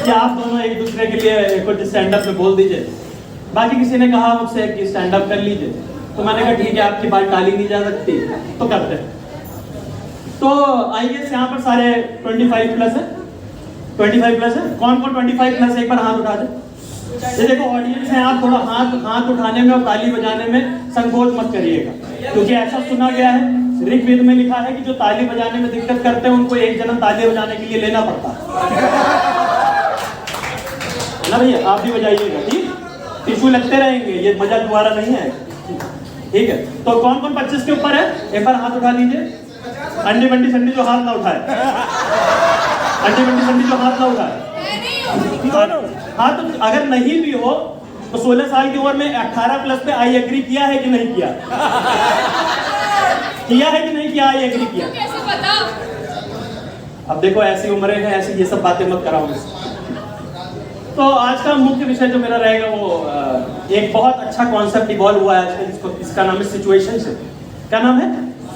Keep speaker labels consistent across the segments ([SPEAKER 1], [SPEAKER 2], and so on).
[SPEAKER 1] कि आप दोनों एक दूसरे के लिए कुछ स्टैंड अप में बोल दीजिए। बाकी किसी ने कहा मुझसे कि स्टैंड अप कर लीजिए, तो मैंने कहा ठीक है, आपकी बात टाली नहीं जा सकती तो करते हैं। तो आई गेस यहाँ पर सारे 25 प्लस है। 25 प्लस है? कौन कौन 25 प्लस, एक बार हाथ उठा दे। ये देखो ऑडियंस है, आप थोड़ा हाथ उठाने में और ताली बजाने में संकोच मत करिएगा, क्योंकि ऐसा सुना गया है, ऋग्वेद में लिखा है कि जो ताली बजाने में दिक्कत करते हैं उनको एक जन्म ताली बजाने के लिए लेना पड़ता है ना भैया। आप भी बजाइएगा, ठीक? टिश्यू लगते रहेंगे, ये मजा दोबारा नहीं है, ठीक है? तो कौन कौन 25 के ऊपर है, एक बार हाथ उठा लीजिए। अंडी बंडी संडी जो हाथ ना उठाए, अंडी बंडी संडी जो हाथ ना उठाए। हाँ, तो अगर नहीं भी हो तो 16 साल की उम्र में 18 प्लस पे आई एग्री किया है कि नहीं किया? किया है कि नहीं किया? आई एग्री किया?
[SPEAKER 2] कैसे पता?
[SPEAKER 1] अब देखो ऐसी उम्रें हैं, ऐसी ये सब बातें मत कराओ। तो आज का मुख्य विषय जो मेरा रहेगा वो एक बहुत अच्छा कॉन्सेप्ट इवॉल्व हुआ है आजकल, जिसको इसका नाम है सिचुएशनशिप। क्या नाम है?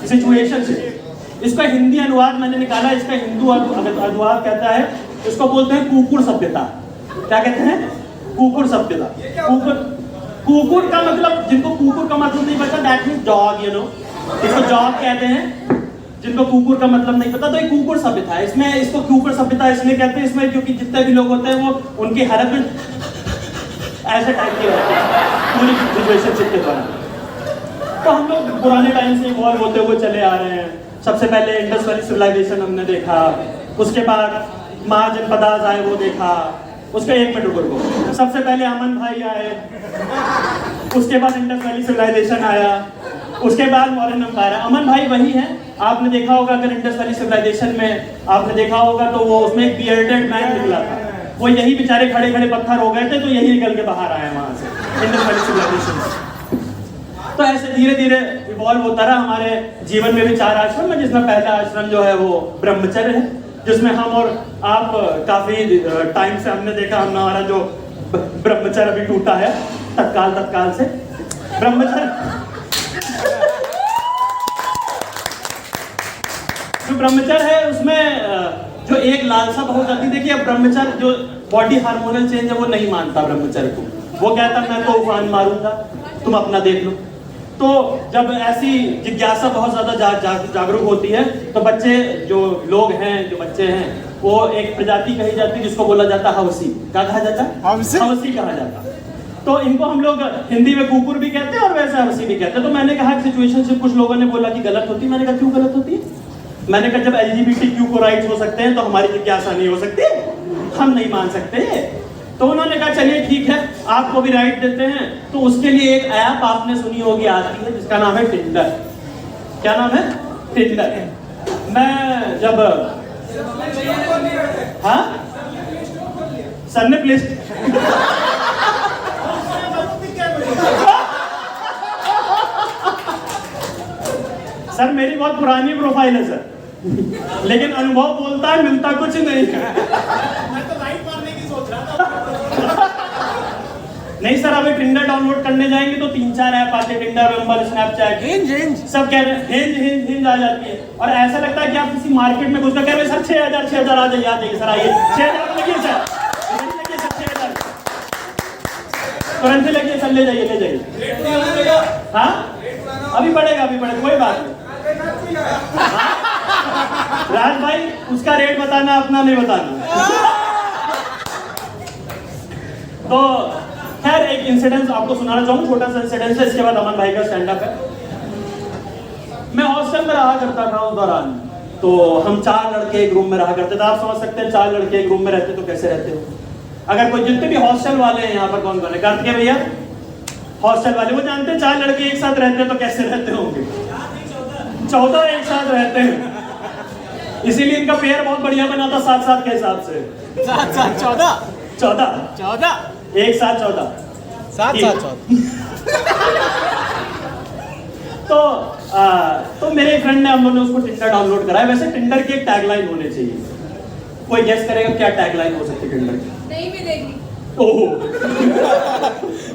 [SPEAKER 1] सिचुएशनशिप। इसका हिंदी अनुवाद मैंने निकाला, इसका हिंदू अनुवाद कहता है, इसको बोलते हैं कुकुर सभ्यता। क्या कहते हैं? कुकुर सभ्यता। कुकुर का मतलब, जिनको कुकुर का मतलब नहीं पता, that means dog, you know, इसको डॉग कहते हैं। जिनको कुकुर का मतलब नहीं पता, तो एक कुकुर सभ्यता है। इसमें इसको कुकुर सभ्यता इसलिए कहते हैं, इसमें क्योंकि जितने भी लोग होते हैं वो उनकी हरकत ऐसे टाइप की होती है पूरी सिचुएशनशिप के दौरान। तो हम लोग पुराने टाइम से इवॉल्व होते हुए चले आ रहे हैं। सबसे पहले इंडस वैली सिविलाइजेशन हमने देखा, उसके बाद महाजनपदास आए, वो देखा, उसका 1 मिनट रुको। सबसे पहले अमन भाई आए, उसके बाद इंडस वैली सिविलाइजेशन आया, उसके बाद मौर्यन एम्पायर। अमन भाई वही है, आपने देखा होगा अगर इंडस वैली सिविलाइजेशन में आपने देखा होगा तो वो उसमें एक बियर्डेड मैन निकला था, वो यही बेचारे खड़े खड़े पत्थर हो गए थे, तो यही निकल के बाहर आए वहां से इंडस वैली सिविलाइजेशन से। तो ऐसे धीरे धीरे इवॉल्व होता रहा। हमारे जीवन में भी 4 आश्रम है, जिसमें पहला आश्रम जो है वो ब्रह्मचर्य है, जिसमें हम और आप काफी टाइम से हमने देखा, हमारा जो ब्रह्मचर्य अभी टूटा है तत्काल से। ब्रह्मचर्य है, उसमें जो एक लालसा बहुत जाती, देखिए अब ब्रह्मचर्य जो बॉडी हार्मोनल चेंज है वो नहीं मानता ब्रह्मचर्य को, वो कहता मैं तो उफान मारूंगा, तुम अपना देख लो। तो जब ऐसी जिज्ञासा बहुत ज्यादा जागरूक होती है, तो बच्चे जो लोग हैं, जो बच्चे हैं, वो एक प्रजाति कही जाती है जिसको बोला जाता है हवसी। क्या कहा जाता है? हवसी कहा जाता है। तो इनको हम लोग हिंदी में कुकुर भी कहते हैं और वैसे हवसी भी कहते हैं। तो मैंने कहा सिचुएशनशिप, कुछ लोगों ने बोला कि गलत होती है। मैंने कहा क्यों गलत होती है? मैंने कहा जब LGBTQ को राइट्स हो सकते हैं तो हमारी जिज्ञासा नहीं हो सकती, हम नहीं मान सकते। तो उन्होंने कहा चलिए ठीक है, आपको भी राइट देते हैं। तो उसके लिए एक ऐप आपने सुनी होगी आती है, जिसका नाम है टिंडर। क्या नाम है? टिंडर। मैं जब हाँ सर ने प्लेस सर मेरी बहुत पुरानी प्रोफाइल है सर, लेकिन अनुभव बोलता है मिलता कुछ नहीं है। मैं तो लाइट मारने की सोच रहा था। नहीं सर, अभी टिंडर डाउनलोड करने जाएंगे तो 3-4 ऐप आते हैं, टिंडर, बम्बल, स्नैपचैट, हिंज, सब कह रहे हैं हिंज आ जाती है। और ऐसा लगता है कि आप किसी मार्केट में घुसकर कह रहे हैं सर 6,000 आ जाइए सर, आइए 6,000 लगिए सर, 6,000 तुरंत लगिए सर, ले जाइए। हाँ अभी बढ़ेगा, कोई बात नहीं। राज भाई उसका रेट बताना, अपना नहीं बताना। तो खैर एक इंसिडेंस आपको सुनाना चाहूंगा, छोटा सा इंसिडेंस है, इसके बाद अमन भाई का स्टैंड अप है। मैं हॉस्टल में रहा करता था उस दौरान, तो हम 4 लड़के एक रूम में रहा करते थे। आप समझ सकते हैं 4 लड़के एक रूम में रहते तो कैसे रहते हो। अगर कोई, जितने भी हॉस्टल वाले हैं यहाँ पर, कौन कौन है कार्तिकेय भैया? हॉस्टल वाले वो जानते हैं 4 लड़के एक साथ रहते हैं तो कैसे रहते होंगे। 14 एक साथ रहते हैं, इसीलिए इनका पेयर बहुत बढ़िया बना था 7-7 के हिसाब से। 14 एक साथ 14 तो मेरे फ्रेंड ने, हम लोगों ने उसको टिंडर डाउनलोड कराया। वैसे टिंडर की एक टैगलाइन होनी चाहिए, कोई गेस करेगा क्या टैगलाइन हो सकती है टिंडर की?
[SPEAKER 2] नहीं मिलेगी।
[SPEAKER 1] ओह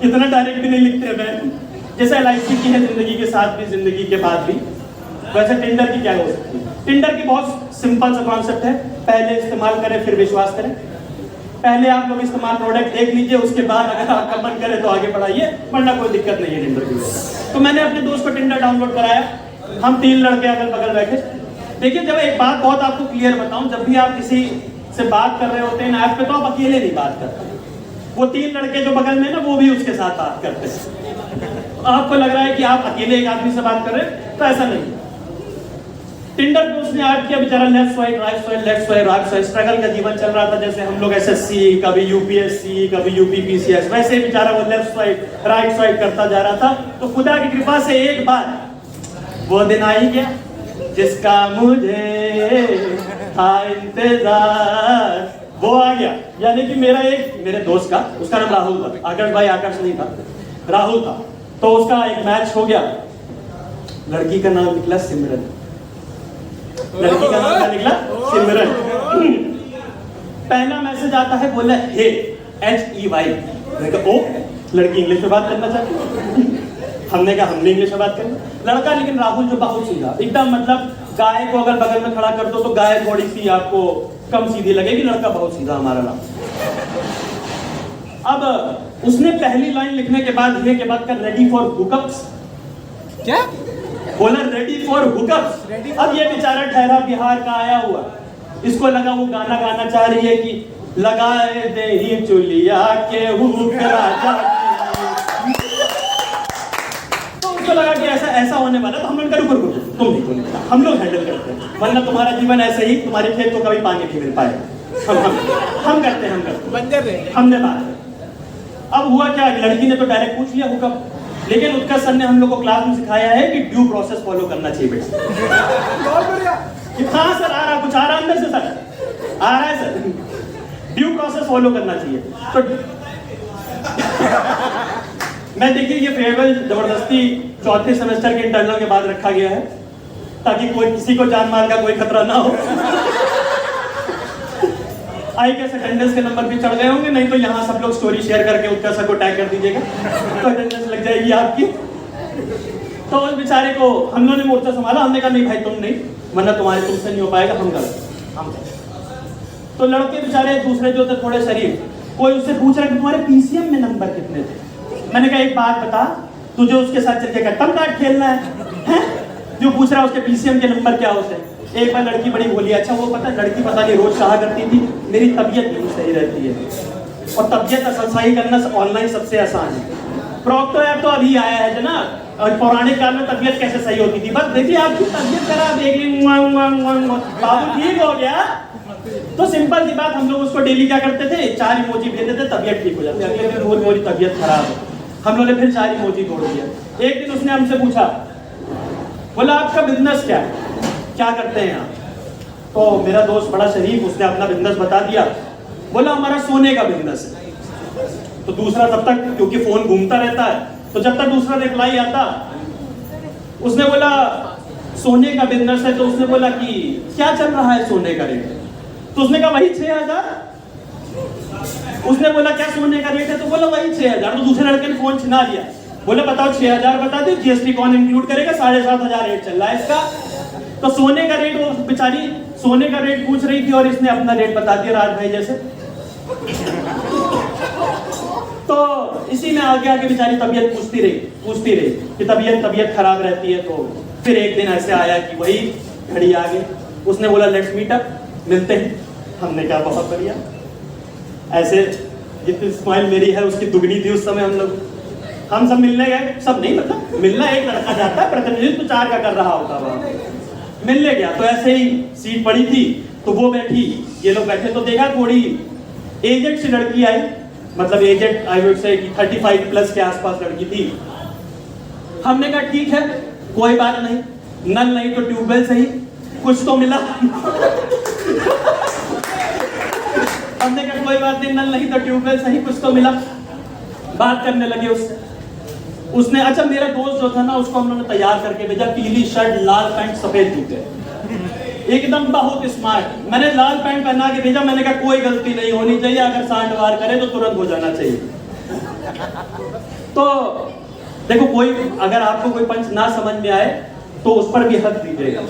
[SPEAKER 1] इतना डायरेक्ट भी नहीं लिखते हैं मैं, जैसे LIC की है जिंदगी के साथ भी जिंदगी के बाद भी, वैसे टिंडर की क्या हो सकती है? टिंडर की बहुत सिंपल सा कॉन्सेप्ट है, पहले इस्तेमाल करें फिर विश्वास करें। पहले आप लोग इस्तेमाल प्रोडक्ट देख लीजिए, उसके बाद अगर आपका मन करे तो आगे बढ़ाइए, वरना कोई दिक्कत नहीं है टिंडर की। तो मैंने अपने दोस्त को टिंडर डाउनलोड कराया, हम 3 लड़के अगल बगल बैठे। देखिए, जब एक बात बहुत आपको क्लियर बताऊं, जब भी आप किसी से बात कर रहे होते हैं ऐप पे, तो आप अकेले नहीं बात करते। वो 3 लड़के जो बगल में ना, वो भी उसके साथ बात करते हैं। तो आपको लग रहा है कि आप अकेले एक आदमी से बात कर रहे हैं, तो ऐसा नहीं। टिंडर पे उसने ऐड किया, बेचारा left swipe right swipe left swipe right swipe, struggle का जीवन चल रहा था। जैसे हम लोग एसएससी, कभी यूपीएससी, कभी यूपीपीसीएस, वैसे बेचारा वो लेफ्ट स्वाइप राइट स्वाइप करता जा रहा था। तो खुदा की कृपा से एक बार वो दिन आ ही गया जिसका मुझे था इंतजार, वो आ गया। यानी कि मेरे दोस्त का, उसका नाम राहुल था, आकाश भाई आकाश नहीं था, राहुल था। तो उसका एक मैच हो गया, लड़की का नाम निकला सिमरन। लड़की का नाम क्या निकला? सिमरन। पहला मैसेज आता है, बोला हे, HEY। ओ, लड़की इंग्लिश में बात करना चाहती है। हमने कहा हमने इंग्लिश में बात करनी। लड़का लेकिन राहुल जो बहुत सीधा, एकदम मतलब गाय को अगर बगल में खड़ा कर दो तो गाय थोड़ी सी आपको कम सीधी लगेगी, लड़का बहुत सीधा हमारा नाम। अब उसने पहली लाइन लिखने के बाद ये के बाद का रेडी फॉर हुकअप्स, क्या बोला? Ready for hookups. अब ये बेचारा ठहरा बिहार का आया हुआ, इसको लगा वो गाना गाना चाह रही है कि लगाए दे ही चुलिया के हुक राजा। तो उसको लगा कि ऐसा होने वाला, तो हम लोग रुको रुको, तुम नहीं बोले, हम लोग हैंडल करते हैं, वरना तुम्हारा जीवन ऐसे ही, तुम्हारे खेत को कभी पानी नहीं मिल पाएगा। हम करते हैं, हमने बात। अब हुआ क्या, लड़की ने तो डायरेक्ट पूछ लिया हुकअप, लेकिन उत्कर्ष सर ने हम लोग को क्लास में सिखाया है कि ड्यू प्रोसेस फॉलो करना चाहिए बेटा। हाँ सर, आ रहा, कुछ आ रहा अंदर से सर, आ रहा है सर, ड्यू प्रोसेस फॉलो करना चाहिए। तो मैं देखिए, ये फेयरवेल जबरदस्ती 4थे सेमेस्टर के इंटरनल के बाद रखा गया है, ताकि कोई किसी को जान माल का कोई खतरा ना हो। आई के अटेंडेंस के नंबर भी चढ़ गए होंगे, नहीं तो यहाँ सब लोग स्टोरी शेयर करके उत्कर्ष सर को टैग कर दीजिएगा, तो अटेंडेंस लग जाएगी आपकी। तो उस बेचारे को हम लोगों ने मोर्चा संभाला, हमने कहा नहीं भाई तुम नहीं, वरना तुमसे नहीं हो पाएगा, हम कर। तो लड़के बेचारे दूसरे जो थे थोड़े शरीफ, कोई उससे पूछ रहा है तुम्हारे पीसीएम में नंबर कितने थे। मैंने कहा एक बात बता, तुझे उसके साथ चल के कट्टम कार्ड खेलना है? जो पूछ रहा है उसके पीसीएम के नंबर क्या होते हैं। एक बार लड़की बड़ी बोली, अच्छा वो पता, लड़की पता नहीं रोज कहा करती थी मेरी तबीयत नहीं सही रहती है, और तबीयत सही करना ऑनलाइन सबसे आसान है। प्रोक्टो ऐप तो अभी आया है ना, और पौराणिक काल में तबीयत कैसे सही होती थी, बस देखिए आपकी तबीयत खराब, बाबू ठीक हो गया। तो सिंपल सी बात, हम लोग उसको डेली क्या करते थे, 4 इमोजी भेजते थे, तबीयत ठीक हो जाती। अगले दिन रोज मेरी तबीयत खराब है, हम लोगों ने फिर 4 इमोजी छोड़ दिया। एक दिन उसने हमसे पूछा, बोला आपका बिजनेस क्या है, क्या करते हैं आप? तो मेरा दोस्त बड़ा शरीफ, उसने अपना बिजनेस बता दिया। बोला हमारा सोने का बिजनेस है। तो दूसरा तब तक, क्योंकि फोन घूमता रहता है, तो जब तक दूसरा रिप्लाई आता, उसने बोला सोने का बिजनेस है। तो उसने बोला कि क्या चल रहा है सोने का रेट? तो उसने कहा वही 6000। उसने बोला क्या सोने का रेट है? तो बोला वही 6000। तो दूसरे लड़के ने फोन छिना दिया, बोले बताओ 6000 बता दो, जीएसटी कौन इंक्लूड करेगा? 7500 रेट चल रहा है इसका। तो सोने का रेट, वो बेचारी सोने का रेट पूछ रही थी और इसने अपना रेट बता दिया राज भाई जैसे। तो इसी में आगे आगे बेचारी तबीयत पूछती रही कि तबीयत खराब रहती है। तो फिर एक दिन ऐसे आया कि वही घड़ी आ गई, उसने बोला लेट्स मीट अप, मिलते हैं। हमने कहा बहुत बढ़िया। ऐसे जितनी स्माइल मेरी है उसकी दुगनी थी उस समय। हम सब मिलने गए, सब नहीं मतलब मिलना, एक लड़का जाता है, प्रतिनिधित्व 4 का कर रहा होता है। मिलने गया तो ऐसे ही सीट पड़ी थी, तो वो बैठी, ये लोग बैठे, तो देखा थोड़ी एजेड सी लड़की आई, मतलब aged I would say 35 plus के आसपास लड़की थी। हमने कहा ठीक है कोई बात नहीं, नल नहीं तो ट्यूबवेल सही, कुछ तो मिला। हमने कहा कोई बात नहीं, नल नहीं तो ट्यूबवेल सही, कुछ तो मिला। बात करने लगे उसने अच्छा, मेरा दोस्त जो था ना, उसको हम लोगों ने तैयार करके भेजा, पीली शर्ट, लाल पैंट, सफेद जूते, एकदम बहुत स्मार्ट। मैंने लाल पैंट पहना के भेजा, मैंने कहा कोई गलती नहीं होनी चाहिए, अगर सांड वार करे तो तुरंत हो जाना चाहिए। तो देखो, कोई अगर आपको कोई पंच ना समझ में आए तो उस पर भी हक दीजिएगा,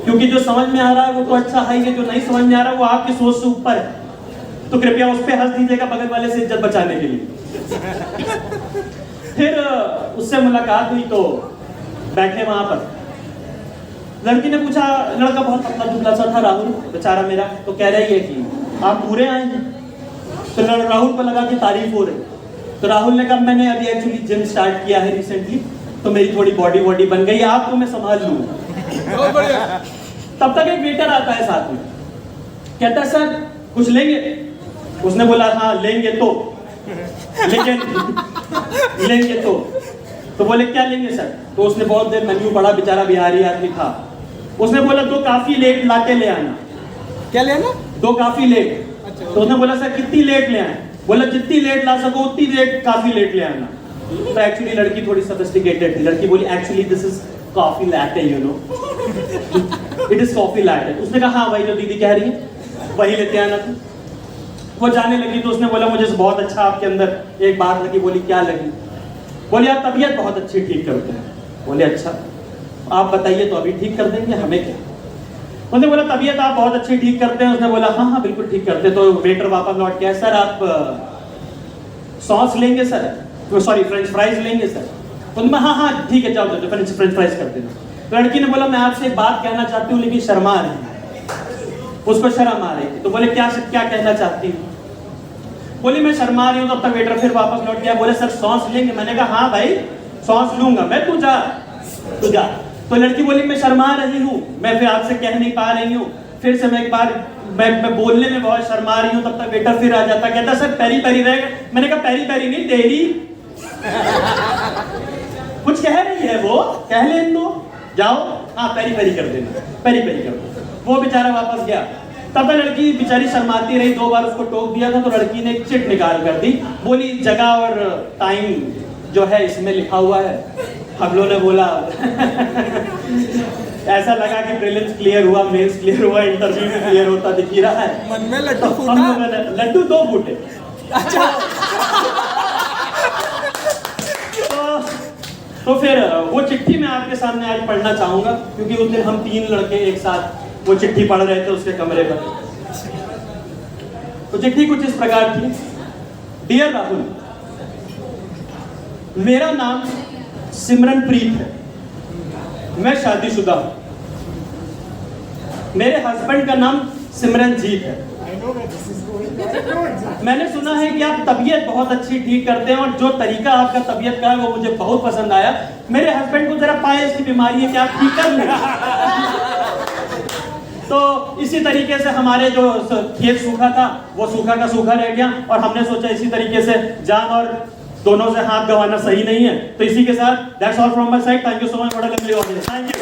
[SPEAKER 1] क्योंकि जो समझ में आ रहा है वो तो अच्छा है, जो नहीं समझ में आ रहा है वो आपकी सोच से ऊपर है। तो कृपया उस पर हंस दीजिएगा बगल वाले से इज्जत बचाने के लिए। फिर उससे मुलाकात हुई तो बैठे वहां पर, लड़की ने पूछा, लड़का बहुत पतला दुबला सा था राहुल बेचारा मेरा, तो कह रही है कि आप पूरे आए हैं। तो राहुल को लगा कि तारीफ हो रही, तो राहुल ने कहा मैंने अभी एक्चुअली जिम स्टार्ट किया है रिसेंटली, तो मेरी थोड़ी बॉडी बन गई है, आपको मैं संभाल लूंगा। तब तक एक वेटर आता है साथ में, कहता है सर कुछ लेंगे? उसने बोला हाँ लेंगे तो, लेकिन लेंगे तो बोले क्या लेंगे सर? तो उसने बहुत देर मेन्यू पढ़ा, बेचारा बिहारी आदमी था। उसने बोला 2 कॉफी लेट लाके ले आना।
[SPEAKER 2] क्या लेना?
[SPEAKER 1] 2 कॉफी लेट। अच्छा। तो उसने बोला सर कितनी लेट ले आए? बोला जितनी लेट ला सको उतनी लेट कॉफी लेट ले आना। तो एक्चुअली लड़की थोड़ी सोफिस्टिकेटेड थी, लड़की बोली actually this is coffee latte you know, it is coffee latte. उसने कहा हाँ वही जो दीदी कह रही है वही लेते आना था। वो जाने लगी तो उसने बोला मुझे बहुत अच्छा आपके अंदर एक बात लगी। बोली क्या लगी? बोली आप तबीयत बहुत अच्छी ठीक करते हैं। बोले अच्छा आप बताइए तो अभी ठीक कर देंगे, हमें क्या। उसने बोला तबीयत आप बहुत अच्छी ठीक करते हैं। उसने बोला हाँ हाँ बिल्कुल ठीक करते। तो वेटर वापस लौट के आया, सर आप सॉस लेंगे सर, सॉरी फ्रेंच फ्राइज लेंगे सर? उन्होंने हाँ हाँ ठीक है जाओ फ्रेंच फ्राइज कर देना। लड़की ने बोला मैं आपसे एक बात कहना चाहती हूँ लेकिन शर्मा रही है, उसको शर्म आ रही थी। तो बोले क्या कहना चाहती हूँ? बोली मैं शर्मा रही हूँ। तब तक वेटर फिर वापस लौट गया, बोले सर सॉस लेंगे? मैंने कहा हाँ भाई सॉस लूंगा मैं, तू जा। तो लड़की बोली मैं शर्मा रही हूँ, मैं फिर आपसे कह नहीं पा रही हूँ। फिर से मैं एक बार मैं बोलने में बहुत शर्मा रही हूँ। तब तक वेटर फिर आ जाता, कहता सर पेरी पेरी रहेगा। मैंने कहा पेरी पेरी नहीं तेरी। कुछ कह रही है वो, कह ले तो जाओ, हाँ पेरी पेरी कर देना, पेरी पेरी कर दो। वो बेचारा वापस गया। तब तक लड़की बेचारी शर्माती रही, 2 बार उसको टोक दिया था। तो लड़की ने एक चिट निकाल कर दी, बोली जगह और टाइम जो है इसमें लिखा हुआ है। हम लोगों ने बोला ऐसा लगा कि प्रीलिम्स क्लियर हुआ, मेंस क्लियर हुआ, इंटरव्यू भी क्लियर होता दिख ही रहा है।
[SPEAKER 2] मन में लड्डू फूटा?
[SPEAKER 1] हम लोगों ने लड्डू 2 फूटे।
[SPEAKER 2] अच्छा।
[SPEAKER 1] तो फिर वो चिट्ठी मैं आपके सामने आज पढ़ना चाहूंगा, क्योंकि उस दिन हम 3 लड़के एक साथ वो चिट्ठी पढ़ रहे थे उसके कमरे पर। तो चिट्ठी कुछ इस प्रकार थी। डियर राहुल, मेरा नाम सिमरनप्रीत है, मैं शादीशुदा हूं। मेरे हस्बैंड का नाम सिमरनजीत है। मैंने सुना है कि आप तबीयत बहुत अच्छी ठीक करते हैं और जो तरीका आपका तबीयत का है वो मुझे बहुत पसंद आया। मेरे हस्बैंड को जरा पायल्स की बीमारी है, क्या आप ठीक कर लेंगे? तो इसी तरीके से हमारे जो खेत सूखा था वो सूखा का सूखा रह गया, और हमने सोचा इसी तरीके से जान और दोनों से हाथ गंवाना सही नहीं है। तो इसी के साथ that's all from my side. Thank you so much for the lovely audience. Thank you.